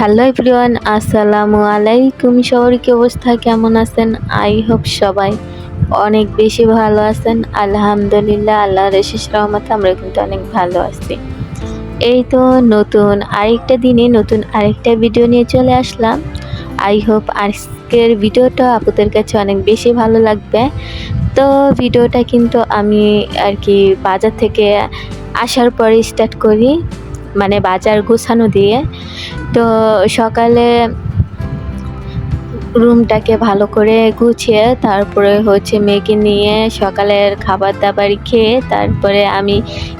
Hello everyone, আসসালামু আলাইকুম। সবার কি অবস্থা, কেমন আছেন? আই হোপ সবাই অনেক বেশি ভালো আছেন। আলহামদুলিল্লাহ, আল্লাহর অশেষ রহমতে আমরা কিন্তু অনেক ভালো আছি। এই তো নতুন আরেকটা দিনে নতুন আরেকটা ভিডিও নিয়ে চলে আসলাম। আই হোপ আজকের ভিডিওটা আপনাদের কাছে অনেক বেশি ভালো লাগবে। তো ভিডিওটা কিন্তু আমি আর কি বাজার থেকে আসার পরে স্টার্ট করি, মানে বাজার গোছানো দিয়ে। তো সকালে রুমটাকে ভালো করে গুছিয়ে তারপরে হচ্ছে মেয়েকে নিয়ে সকালের খাবার দাবার খেয়ে তারপরে আমি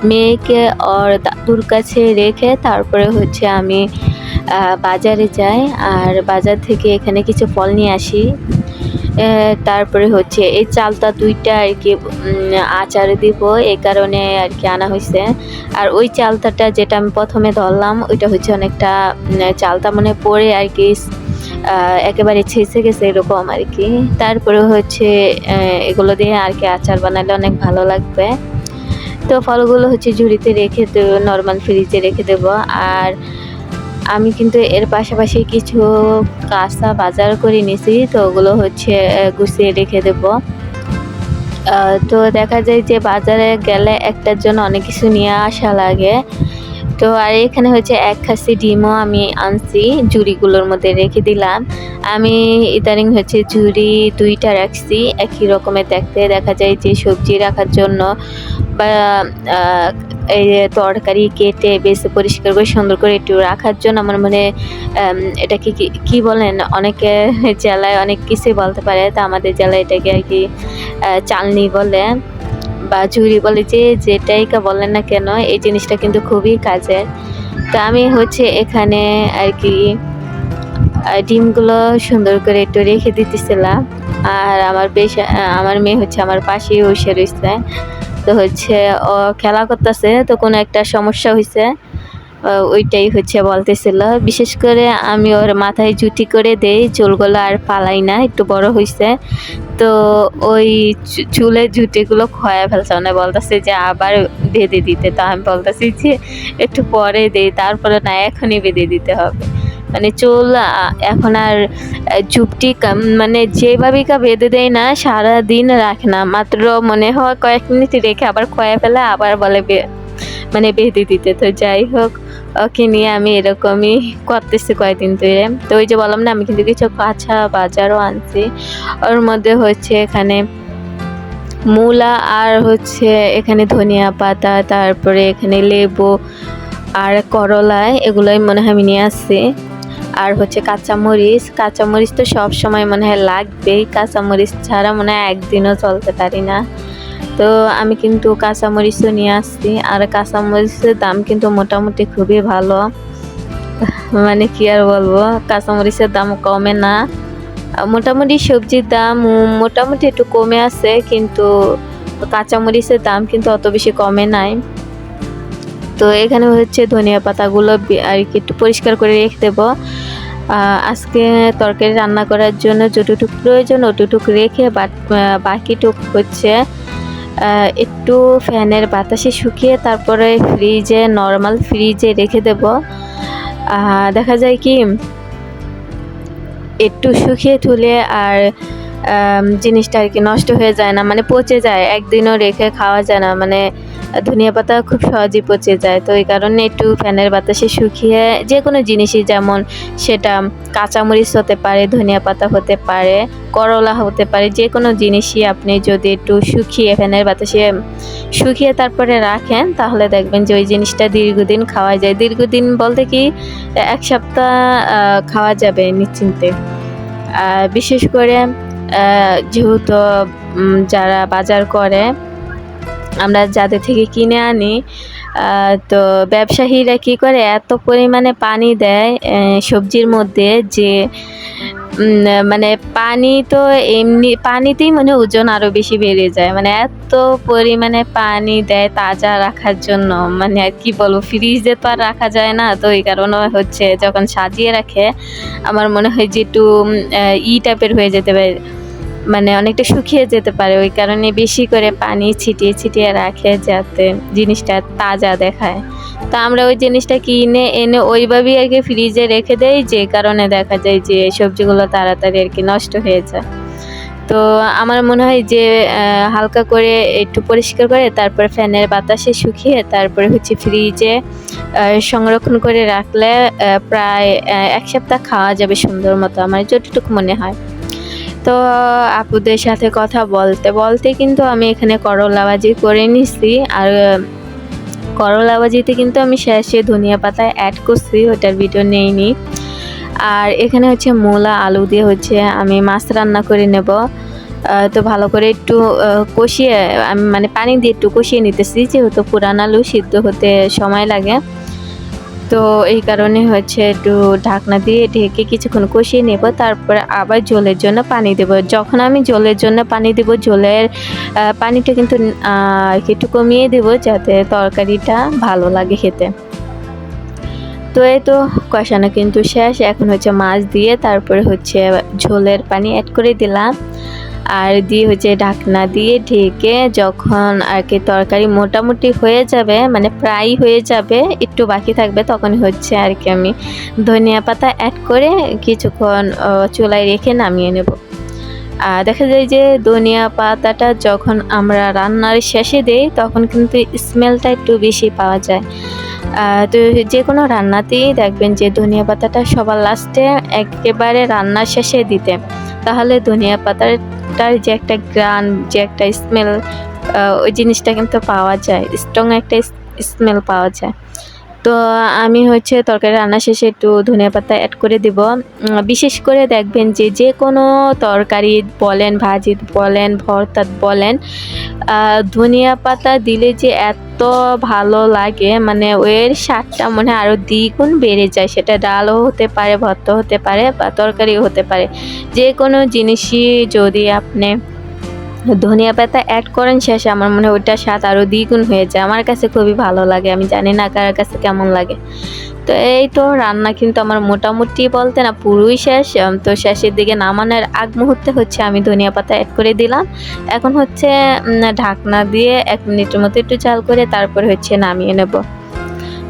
মেয়েকে ওর দাদুর কাছে রেখে তারপরে হচ্ছে আমি বাজারে যাই। আর বাজার থেকে এখানে কিছু ফল নিয়ে আসি। তারপরে হচ্ছে এই চালটা দুইটা আর কি আচারে দিব, এই কারণে আর কি আনা হয়েছে। আর ওই চালতাটা যেটা আমি প্রথমে ধরলাম ওইটা হচ্ছে অনেকটা চালতা মনে পড়ে আর কি একেবারে ছেঁচে গেছে এরকম আর কি। তারপরে হচ্ছে এগুলো দিয়ে আর কি আচার বানালে অনেক ভালো লাগবে। তো ফলগুলো হচ্ছে ঝুড়িতে রেখে দেবো, নর্মাল ফ্রিজে রেখে দেবো। আর আমি কিন্তু এর পাশাপাশি কিছু কাঁচা বাজার করে নিয়েছি, তো ওগুলো হচ্ছে গুছিয়ে রেখে দেব। তো দেখা যায় যে বাজারে গেলে একটার জন্য অনেক কিছু নিয়ে আসা লাগে। তো আর এখানে হচ্ছে এক খাসি ডিমও আমি আনছি, ঝুড়িগুলোর মধ্যে রেখে দিলাম। আমি ইদানিং হচ্ছে ঝুড়ি দুইটা রাখছি একই রকমের দেখতে। দেখা যায় যে সবজি রাখার জন্য বা এই তরকারি কেটে বেশ পরিষ্কার করে সুন্দর করে একটু রাখার জন্য আমার মানে এটাকে কি বলেন, অনেকে জেলায় অনেক কিছুই বলতে পারে, তা আমাদের জেলায় এটাকে আর কি চালনি বলে বা ঝুড়ি বলে, যে যেটাই বলেন না কেন এই জিনিসটা কিন্তু খুবই কাজের। তো আমি হচ্ছে এখানে আর কি ডিমগুলো সুন্দর করে একটু রেখে দিতেছিলাম। আর আমার মেয়ে হচ্ছে আমার পাশেই বসে রয়েছে। তো হচ্ছে ও খেলা করতেছে, তো কোনো একটা সমস্যা হয়েছে ওইটাই হচ্ছে বলতেছিল। বিশেষ করে আমি ওর মাথায় জুটি করে দেই, চুলগুলো আর পালাই না, একটু বড় হয়েছে। তো ওই চুলের জুটিগুলো খয়া ফেলছে, মানে বলতেছে যে আবার বেঁধে দিতে। তো আমি বলতেছি যে একটু পরে দেই, তারপরে না এখনই বেঁধে দিতে হবে। মানে চুল এখন আর চুপটি মানে যেভাবেই বেঁধে দেয় না, সারাদিন রাখে না, মাত্র মনে হয় কয়েক মিনিট রেখে আবার খয়া ফেলে, আবার বলে মানে বেঁধে দিতে। তো যাই হোক, ওকে নিয়ে আমি এরকমই করতেছি কয়েকদিন ধরে। তো ওই যে বললাম না, আমি কিন্তু কিছু কাঁচা বাজারও আনছি। ওর মধ্যে হচ্ছে এখানে মূলা আর হচ্ছে এখানে ধনিয়া পাতা, তারপরে এখানে লেবু আর করলা, এগুলোই মনে হয় আমি নিয়ে আসছি। আর হচ্ছে কাঁচামরিচ তো সব সময় মনে হয় লাগবেই, কাঁচামরিচ ছাড়া মনে হয় একদিনও চলতে পারি না। তো আমি কিন্তু কাঁচামরিচও নিয়ে আসছি। আর কাঁচামরিচের দাম কিন্তু মোটামুটি খুবই ভালো, মানে কি আর বলবো, কাঁচামরিচের দাম কমে না। মোটামুটি সবজির দাম মোটামুটি একটু কমে আছে, কিন্তু কাঁচামরিচের দাম কিন্তু অত বেশি কমে নাই। তো এখানে হচ্ছে ধনিয়া পাতাগুলো আর কি একটু পরিষ্কার করে রেখে দেবো। আজকে তরকারি রান্না করার জন্য যতটুকু প্রয়োজন অতটুকু রেখে বাকিটুক হচ্ছে একটু ফ্যানের বাতাসে শুকিয়ে তারপরে নর্মাল ফ্রিজে রেখে দেব। দেখা যায় কি একটু শুকিয়ে তুলে আর জিনিসটা আর কি নষ্ট হয়ে যায় না, মানে পচে যায়, একদিনও রেখে খাওয়া যায় না। মানে ধনিয়া পাতা খুব সহজেই পচে যায়। তো এই কারণে একটু ফ্যানের বাতাসে শুকিয়ে যে কোনো জিনিসই, যেমন সেটা কাঁচামরিচ হতে পারে, ধনিয়া পাতা হতে পারে, করলা হতে পারে, যে কোনো জিনিসই আপনি যদি একটু শুকিয়ে ফ্যানের বাতাসে শুকিয়ে তারপরে রাখেন, তাহলে দেখবেন যে ওই জিনিসটা দীর্ঘদিন খাওয়া যায়। দীর্ঘদিন বলতে কি 1 সপ্তাহ খাওয়া যাবে নিশ্চিন্তে। বিশেষ করে যেহেতু যারা বাজার করে, আমরা যাদের থেকে কিনে আনি, তো ব্যবসায়ীরা কি করে এত পরিমাণে পানি দেয় সবজির মধ্যে, যে মানে পানি তো এমনি পানিতেই মানে ওজন আরও বেশি বেড়ে যায়। মানে এত পরিমাণে পানি দেয় তাজা রাখার জন্য, মানে আর কি বলবো, ফ্রিজে তো আর রাখা যায় না। তো এই কারণে হচ্ছে যখন সাজিয়ে রাখে আমার মনে হয় যে একটু টাইপের হয়ে যেতে পারে, মানে অনেকটা শুকিয়ে যেতে পারে। ওই কারণে বেশি করে পানি ছিটিয়ে ছিটিয়ে রাখে যাতে জিনিসটা তাজা দেখায়। তো আমরা ওই জিনিসটা কিনে এনে ওইভাবেই আর কি ফ্রিজে রেখে দেই, যে কারণে দেখা যায় যে সবজিগুলো তাড়াতাড়ি আর কি নষ্ট হয়ে যায়। তো আমার মনে হয় যে হালকা করে একটু পরিষ্কার করে তারপর ফ্যানের বাতাসে শুকিয়ে তারপরে হচ্ছে ফ্রিজে সংরক্ষণ করে রাখলে প্রায় ১ সপ্তাহ খাওয়া যাবে সুন্দর মতো, আমার যতটুকু মনে হয়। তো আপুদের সাথে কথা বলতে বলতে কিন্তু আমি এখানে করলা ভাজি করে নিছি। আর করলা ভাজিতে কিন্তু আমি শেষে ধনিয়া পাতা অ্যাড করছি, ওটার ভিডিও নেইনি। আর এখানে হচ্ছে মূলা আলু দিয়ে হচ্ছে আমি মাছ রান্না করে নেব। তো ভালো করে একটু কষিয়ে আমি মানে পানি দিয়ে একটু কষিয়ে নিতেছি, যেহেতু পুরান আলু সিদ্ধ হতে সময় লাগে। তো এই কারণে হচ্ছে একটু ঢাকনা দিয়ে ঢেকে কিছুক্ষণ কষিয়ে নেব, তারপরে আবার ঝোলের জন্য পানি দেব। যখন আমি ঝোলের জন্য পানি দেব, ঝোলের পানিটা কিন্তু একটু কমিয়ে দেব, যাতে তরকারিটা ভালো লাগে খেতে। তো এই তো কষানো কিন্তু শেষ। এখন হচ্ছে মাছ দিয়ে তারপরে হচ্ছে ঝোলের পানি অ্যাড করে দিলাম, আর দিয়ে হচ্ছে ঢাকনা দিয়ে ঢেকে যখন আর কি তরকারি মোটামুটি হয়ে যাবে, মানে প্রায় হয়ে যাবে, একটু বাকি থাকবে, তখন হচ্ছে আর কি আমি ধনিয়া পাতা অ্যাড করে কিছুক্ষণ চুলায় রেখে নামিয়ে নেব। দেখা যায় যে ধনিয়া পাতাটা যখন আমরা রান্নার শেষে দেই তখন কিন্তু স্মেলটা একটু বেশি পাওয়া যায়। তো যে কোনো রান্নাতেই দেখবেন যে ধনিয়া পাতাটা সবার লাস্টে একেবারে রান্নার শেষে দিতে, তাহলে ধনিয়া পাতাটার যে একটা গ্রান, যে একটা স্মেল, ওই জিনিসটা কিন্তু পাওয়া যায়, স্ট্রং একটা স্মেল পাওয়া যায়। তো আমি হচ্ছে তরকারি রান্না শেষে একটু ধনিয়া পাতা অ্যাড করে দিব। বিশেষ করে দেখবেন যে যে কোনো তরকারি বলেন, ভাজি বলেন, ভর্তা বলেন, ধনিয়া পাতা দিলে যে এত ভালো লাগে, মানে এর স্বাদটা মনে হয় আরও দ্বিগুণ বেড়ে যায়। সেটা ডালও হতে পারে, ভর্তা হতে পারে, বা তরকারিও হতে পারে। যে কোনো জিনিসই যদি আপনি ধনিয়া পাতা অ্যাড করেন শেষে, আমার মনে হয় ওইটার স্বাদ আরও দ্বিগুণ হয়ে যায়। আমার কাছে খুবই ভালো লাগে, আমি জানি না কার কাছে কেমন লাগে। তো এই তো রান্না কিন্তু আমার মোটামুটি বলতে না পুরোই শেষ। তো শেষের দিকে নামানোর আগ মুহূর্তে হচ্ছে আমি ধনিয়া পাতা অ্যাড করে দিলাম। এখন হচ্ছে ঢাকনা দিয়ে ১ মিনিটের মতো একটু জাল করে তারপরে হচ্ছে নামিয়ে নেব।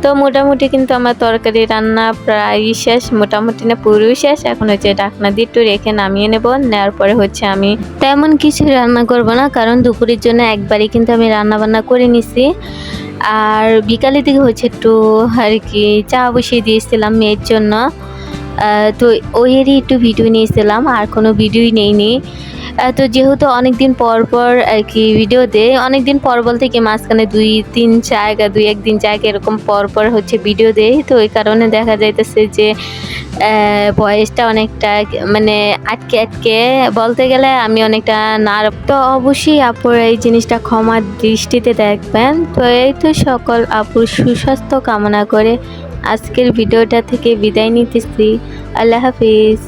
তো মোটামুটি কিন্তু আমার তরকারি রান্না প্রায় শেষ, মোটামুটি না পুরোই শেষ। এখন হচ্ছে ঢাকনা দিয়ে একটু রেখে নামিয়ে নেব। নেওয়ার পরে হচ্ছে আমি তেমন কিছু রান্না করব না, কারণ দুপুরের জন্য একবারই কিন্তু আমি রান্না বান্না করে নিছি। আর বিকালের দিকে হচ্ছে একটু আর কি চা বসিয়ে দিয়েছিলাম মেয়ের জন্য। তো ওইয়েরই একটু ভিডিও নিয়েছিলাম, আর কোনো ভিডিওই নেইনি। তো যেহেতু অনেকদিন পর পর আর কি ভিডিও দেয়, অনেকদিন পর বলতে কি মাঝখানে 2-3 জায়গা, 2-1 দিন জায়গা এরকম পর পর হচ্ছে ভিডিও দেয়। তো ওই কারণে দেখা যাইতেছে যে ভয়েসটা অনেকটা মানে আটকে আটকে, বলতে গেলে আমি অনেকটা তো অবশ্যই আপুর এই জিনিসটা ক্ষমার দৃষ্টিতে দেখবেন। তো এই তো সকল আপুর সুস্বাস্থ্য কামনা করে আজকের ভিডিওটা থেকে বিদায় নিতেছি। আল্লাহ হাফিজ।